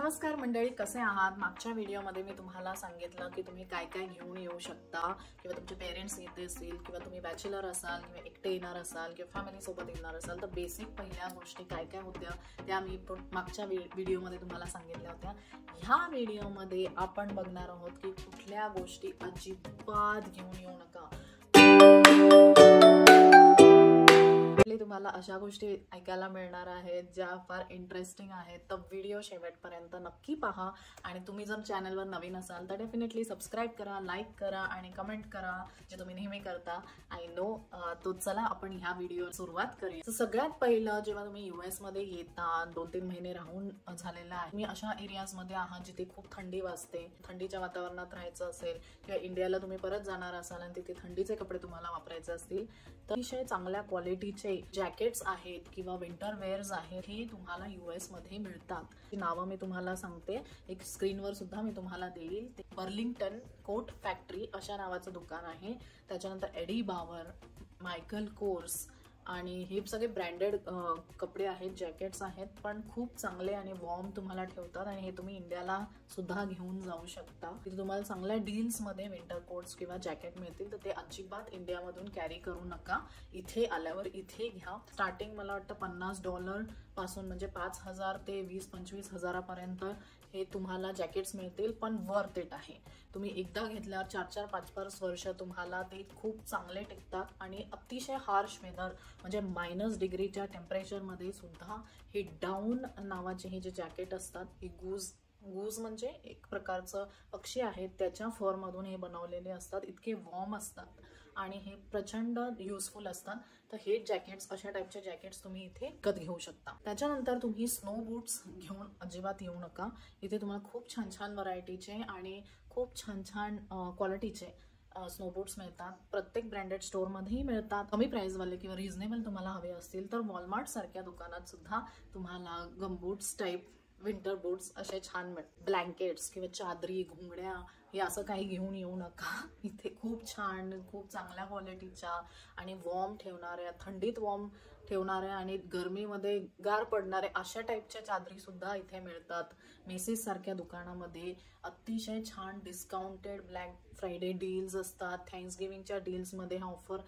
नमस्कार मंडळी, कसे आहात? मागच्या व्हिडिओमध्ये मी तुम्हाला सांगितलं की तुम्ही काय काय घेऊन येऊ शकता किंवा तुमचे पेरेंट्स येत असतील किंवा तुम्ही बॅचलर असाल किंवा एकटे येणार असाल किंवा फॅमिली सोबत येणार असाल तर बेसिक पहिल्या गोष्टी काय काय होत्या त्या मी मागच्या व्हिडिओमध्ये तुम्हाला सांगितल्या होत्या। ह्या व्हिडिओमध्ये आपण बघणार आहोत की कुठल्या गोष्टी अजिबात घेऊन येऊ नका। तुम्हाला अशा गोष्टी ऐकायला मिळणार आहेत ज्या फार इंटरेस्टिंग आहेत, तर व्हिडिओ शेवटपर्यंत नक्की पहा। आणि तुम्ही जर चॅनलवर नवीन असाल तर डेफिनेटली सबस्क्राइब करा, लाईक करा आणि कमेंट करा, जे तुम्ही नेहमी करता। I know. तो चला आपण ह्या व्हिडिओ सुरुवात करूया। तर सगळ्यात पहिलं, जेव्हा तुम्ही US मध्ये येता, 2-3 महिने राहून झालेला आहे, तुम्ही अशा एरियाज मध्ये आहात जिथे खूप थंडी वाजते, थंडीच्या वातावरणात राहायचं असेल किंवा इंडियाला तुम्ही परत जाणार असाल आणि तिथे थंडीचे कपडे तुम्हाला वापरायचे असतील तर अतिशय चांगल्या क्वालिटीचे जॅकेट्स आहेत किंवा विंटर वेअर्स आहेत हे तुम्हाला US मध्ये मिळतात। ती नावं मी तुम्हाला सांगते, एक स्क्रीनवर सुद्धा मी तुम्हाला देईल। ते बर्लिंग्टन कोट फॅक्टरी अशा नावाचं दुकान आहे। त्याच्यानंतर एडी बावर, मायकल कोर्स आणि हे सगळे ब्रँडेड कपडे आहेत, जॅकेट्स आहेत, पण खूप चांगले आणि वॉर्म तुम्हाला ठेवतात आणि हे तुम्ही इंडियाला सुद्धा घेऊन जाऊ शकता। तिथे तुम्हाला चांगल्या डील्स मध्ये विंटर कोट्स किंवा जॅकेट मिळतील, तर ते अजिबात इंडियामधून कॅरी करू नका। इथे आल्यावर इथे घ्या। स्टार्टिंग मला वाटतं $50 पासून म्हणजे 5,000 ते 20-25 हजारापर्यंत हे तुम्हाला जॅकेट्स मिळतील, पण वर्थ इट आहे। तुम्ही एकदा घेतल्यावर 4-4, 5-5 वर्ष तुम्हाला ते खूप चांगले टिकतात आणि अतिशय हार्श वेदर म्हणजे -डिग्रीच्या टेम्परेचरमध्ये सुद्धा हे डाऊन नावाचे हे जे जॅकेट असतात, हे गूज म्हणजे एक प्रकारचं पक्षी आहे, त्याच्या फरमधून हे बनवलेले असतात। इतके वॉर्म असतात आणि हे प्रचंड युजफुल असतात। तर हे जॅकेट्स, अशा टाईपचे जॅकेट्स तुम्ही इथे विकत घेऊ शकता। त्याच्यानंतर तुम्ही स्नो बूट्स घेऊन अजिबात येऊ नका। इथे तुम्हाला खूप छान छान व्हरायटीचे आणि खूप छान छान क्वालिटीचे स्नो बूट्स मिळतात। प्रत्येक ब्रँडेड स्टोअरमध्येही मिळतात। कमी प्राइसवाले किंवा रिझनेबल तुम्हाला हवे असतील तर वॉलमार्ट सारख्या दुकानात सुद्धा तुम्हाला गमबूट्स टाईप विंटर बूट्स असे छान मिळतात। ब्लँकेट्स किंवा चादरी, घुंगड्या हे असं काही घेऊन येऊ नका। इथे खूप छान, खूप चांगल्या क्वालिटीच्या आणि वॉर्म ठेवणाऱ्या, थंडीत वॉर्म ठेवणाऱ्या आणि गरमीमध्ये गार पडणाऱ्या अशा टाईपच्या चादरी सुद्धा इथे मिळतात। मेसीस सारख्या दुकानामध्ये अतिशय छान डिस्काउंटेड ब्लॅक फ्रायडे डील्स असतात। थँक्सगिव्हिंगच्या डील्समध्ये हा ऑफर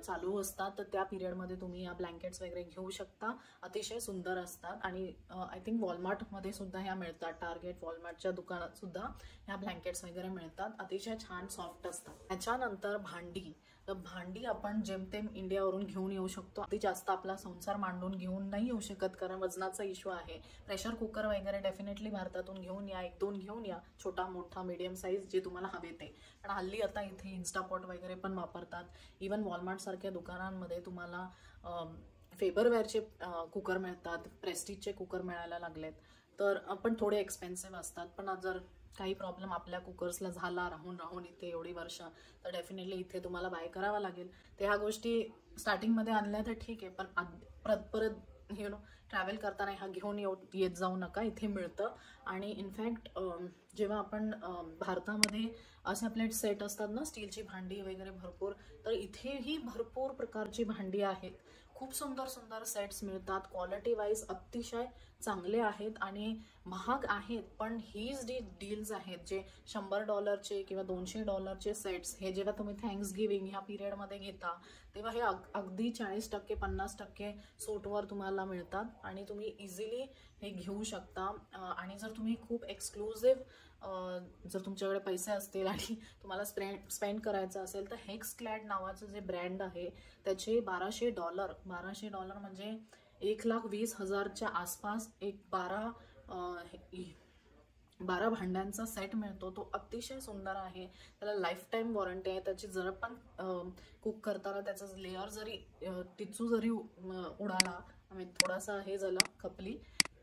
चालू असतात, तर त्या पिरियडमध्ये तुम्ही या ब्लँकेट्स वगैरे घेऊ शकता। अतिशय सुंदर असतात आणि आय थिंक वॉलमार्टमध्ये सुद्धा ह्या मिळतात। टार्गेट, वॉलमार्टच्या दुकानात सुद्धा ह्या ब्लँकेट्स वगैरे मिळतात। अतिशय छान सॉफ्ट असतात। त्याच्यानंतर भांडी, तर भांडी आपण जेमतेम इंडियावरून घेऊन येऊ शकतो। अति जास्त आपला संसार मांडून घेऊन नाही येऊ शकत कारण वजनाचा इश्यू आहे। प्रेशर कुकर वगैरे डेफिनेटली भारतातून घेऊन या, 1-2 घेऊन या, छोटा मोठा मीडियम साईज जे तुम्हाला हवे ते। पण हल्ली आता इथे इन्स्टापॉट वगैरे पण वापरतात। इवन वॉलमार्ट सारख्या दुकानांमध्ये तुम्हाला फेबरवेअरचे कुकर मिळतात, प्रेस्टिजचे कुकर मिळायला लागलेत, तर पण थोडे एक्सपेन्सिव्ह असतात। पण जर काही प्रॉब्लेम आपल्या कुकर्सला झाला राहून इथे एवढी वर्ष, तर डेफिनेटली इथे तुम्हाला बाय करावा लागेल। तर ह्या गोष्टी स्टार्टिंगमध्ये आणल्या तर ठीक आहे, पण परत ट्रॅव्हल करताना ह्या घेऊन येत जाऊ नका, इथे मिळतं। आणि इनफॅक्ट जेव्हा आपण भारतामध्ये असे आपले सेट असतात ना, स्टीलची भांडी वगैरे भरपूर, तर इथेही भरपूर प्रकारची भांडी आहेत। खूप सुंदर सुंदर सेट्स मिळतात। क्वालिटी वाईज अतिशय चांगले आहेत आणि महाग आहेत, पण हीच जी डील्स आहेत, जे $100 किंवा $200 सेट्स, हे जेव्हा तुम्ही थँक्सगिव्हिंग ह्या पिरियडमध्ये घेता तेव्हा हे अगदी 40%, 50% सूटवर तुम्हाला मिळतात आणि तुम्ही इझिली हे घेऊ शकता। आणि जर तुम्ही खूप एक्सक्लुझिव्ह, जर तुमच्याकडे पैसे असतील आणि तुम्हाला स्पेंड करायचं असेल तर हेक्सक्लॅड नावाचं जे ब्रँड आहे त्याचे $1200 म्हणजे 1,20,000च्या आसपास एक 12 भांड्यांचा सेट मिळतो। तो अतिशय सुंदर आहे, त्याला लाईफ टाईम वॉरंटी आहे। त्याची जर पण कुक करताना त्याचा लेअर जरी टिचू जरी उडाला, थोडासा हे झाला खपली,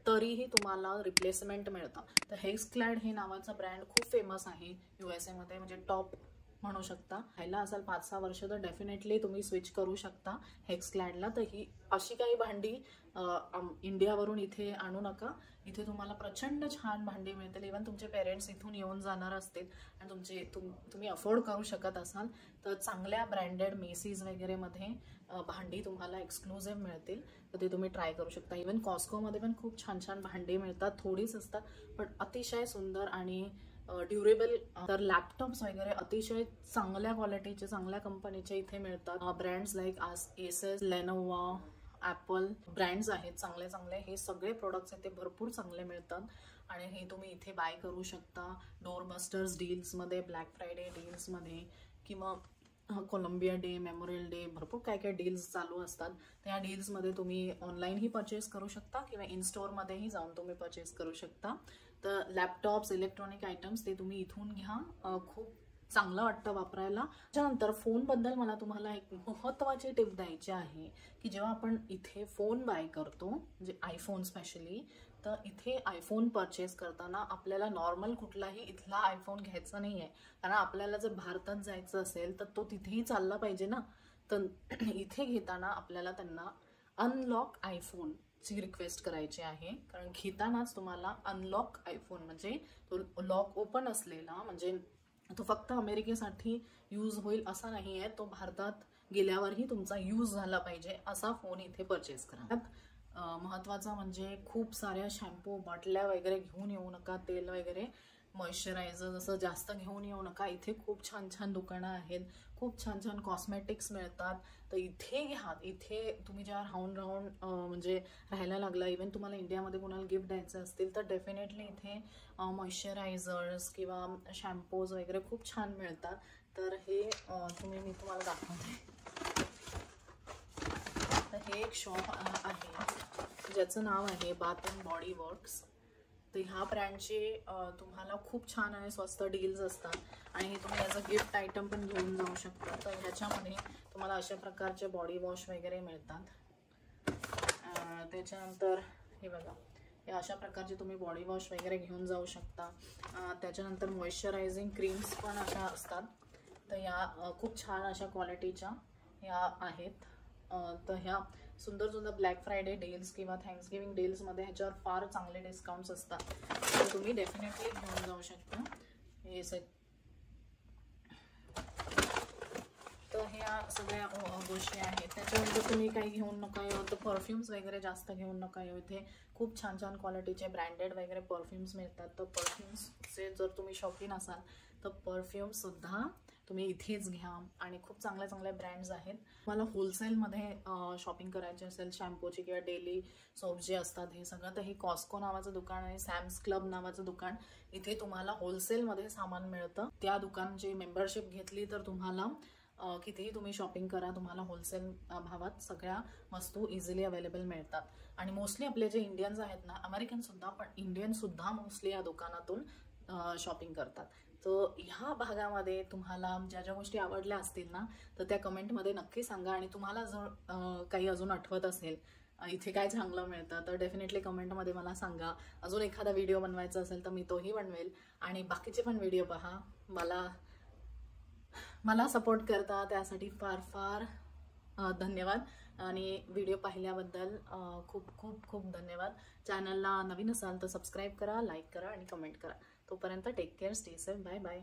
तरीही तुम्हाला रिप्लेसमेंट मिळतं। तर हेक्सक्लॅड हे नावाचा ब्रँड खूप फेमस आहे USA मध्ये, म्हणजे टॉप म्हणू शकता। खायला असाल 5-6 वर्ष तर डेफिनेटली तुम्ही स्विच करू शकता हेक्सक्लॅडला। तर ही अशी काही भांडी इंडियावरून इथे आणू नका। इथे तुम्हाला प्रचंड छान भांडी मिळतील। इवन तुमचे पेरेंट्स इथून येऊन जाणार असतील आणि तुम्ही अफोर्ड करू शकत असाल तर चांगल्या ब्रँडेड मेसीज वगैरे मध्ये भांडी तुम्हाला एक्सक्लुझिव्ह मिळतील, तर ते तुम्ही ट्राय करू शकता. इवन कॉस्कोमध्ये पण खूप छान छान भांडी मिळतात, थोडीच असतात पण अतिशय सुंदर आणि ड्युरेबल. तर लॅपटॉप्स वगैरे अतिशय चांगल्या क्वालिटीचे, चांगल्या कंपनीचे इथे मिळतात. Brands like Asus, Lenovo, Apple brands आहेत चांगले चांगले. हे सगळे प्रोडक्ट्स इथे भरपूर चांगले मिळतात आणि हे तुम्ही इथे बाय करू शकता. डोरबस्टर्स डील्समध्ये, ब्लॅक फ्रायडे डील्समध्ये किंवा कोलंबिया डे, मेमोरियल डे, भरपूर काय काय डील्स चालू असतात. त्या डील्समध्ये तुम्ही ऑनलाईनही परचेस करू शकता किंवा इन स्टोअरमध्येही जाऊन तुम्ही परचेस करू शकता. तर लॅपटॉप्स, इलेक्ट्रॉनिक आयटम्स ते तुम्ही इथून घ्या. खूप चांगलं वाटतं वापरायला. त्यानंतर फोनबद्दल मला तुम्हाला एक महत्त्वाची टिप द्यायची आहे की जेव्हा आपण इथे फोन बाय करतो, म्हणजे आयफोन स्पेशली, तर इथे आयफोन परचेस करताना आपल्याला नॉर्मल कुठलाही इथला आयफोन घ्यायचा नाही आहे. कारण आपल्याला जर भारतात जायचं असेल तर तो तिथेही चालला पाहिजे ना. तर इथे घेताना आपल्याला त्यांना अनलॉक आयफोन ची रिक्वेस्ट करायची आहे. कारण घेतानाच तुम्हाला अनलॉक आयफोन म्हणजे तो लॉक ओपन असलेला, म्हणजे तो फक्त अमेरिकेसाठी यूज होईल असा नाही आहे, तो भारतात गेल्यावरही तुमचा यूज झाला पाहिजे असा फोन इथे परचेस करा. महत्त्वाचं म्हणजे खूप साऱ्या शॅम्पू बाटल्या वगैरे घेऊन येऊ नका. तेल वगैरे, मॉइश्चरायझर जसं जास्त घेऊन येऊ नका. इथे खूप छान छान दुकानं आहेत, खूप छान छान कॉस्मेटिक्स मिळतात. तर इथे घ्या. इथे तुम्ही जेव्हा राहून राहून म्हणजे राहायला लागला, इवन तुम्हाला इंडियामध्ये कोणाला गिफ्ट द्यायचे असतील तर डेफिनेटली इथे मॉइश्चरायझर्स किंवा शॅम्पूज वगैरे खूप छान मिळतात. तर हे मी तुम्हाला दाखवते. तर हे एक शॉप आहे ज्याचं नाव आहे बाथ अँड बॉडी वर्क्स. तर ह्या ब्रँडचे तुम्हाला खूप छान आणि स्वस्त डील्स असतात आणि तुम्ही ॲज अ गिफ्ट आयटम पण घेऊन जाऊ शकता. तर ह्याच्यामध्ये तुम्हाला अशा प्रकारचे बॉडी वॉश वगैरे मिळतात. त्याच्यानंतर हे बघा, हे अशा प्रकारचे तुम्ही बॉडी वॉश वगैरे घेऊन जाऊ शकता. त्याच्यानंतर मॉइश्चरायझिंग क्रीम्स पण अशा असतात. तर ह्या खूप छान अशा क्वालिटीच्या ह्या आहेत. तर ह्या सुंदर सुंदर ब्लॅक फ्रायडे डील्स किंवा थँक्सगिव्हिंग डील्समध्ये ह्याच्यावर फार चांगले डिस्काउंट्स असतात. तर तुम्ही डेफिनेटली घेऊन जाऊ शकता हे तर ह्या सगळ्या गोष्टी आहेत. त्याच्यानंतर तुम्ही काही घेऊन नका येऊ, तर परफ्युम्स वगैरे जास्त घेऊन नका येऊ. इथे खूप छान छान क्वालिटीचे ब्रँडेड वगैरे परफ्युम्स मिळतात. तर परफ्युम्सचे जर तुम्ही शौकीन असाल तर परफ्युम्ससुद्धा तुम्ही इथेच घ्या आणि खूप चांगल्या चांगल्या ब्रँड्स आहेत. मला होलसेलमध्ये शॉपिंग करायची असेल शॅम्पूची किंवा डेली सोप जे असतात हे सगळं, तर हे कॉस्को नावाचं दुकान आहे, सॅम्स क्लब नावाचं दुकान. इथे तुम्हाला होलसेलमध्ये सामान मिळतं. त्या दुकानची मेंबरशिप घेतली तर तुम्हाला कितीही तुम्ही शॉपिंग करा, तुम्हाला होलसेल भावात सगळ्या वस्तू इझिली अवेलेबल मिळतात. आणि मोस्टली आपले जे इंडियन्स आहेत ना, अमेरिकनसुद्धा, पण इंडियनसुद्धा मोस्टली या दुकानातून शॉपिंग करतात. तर ह्या भागामध्ये तुम्हाला ज्या ज्या गोष्टी आवडल्या असतील ना, तर त्या कमेंटमध्ये नक्की सांगा. आणि तुम्हाला जर काही अजून आठवत असेल इथे काय चांगलं मिळतं तर डेफिनेटली कमेंटमध्ये मला सांगा. अजून एखादा व्हिडिओ बनवायचा असेल तर मी तोही बनवेल. आणि बाकीचे पण व्हिडिओ पहा, मला सपोर्ट करता त्यासाठी फार फार धन्यवाद. आणि व्हिडिओ पाहिल्याबद्दल खूप खूप खूप धन्यवाद. चॅनलला नवीन असाल तर सबस्क्राईब करा, लाईक करा आणि कमेंट करा. तोपर्यंत take care, stay safe, bye bye.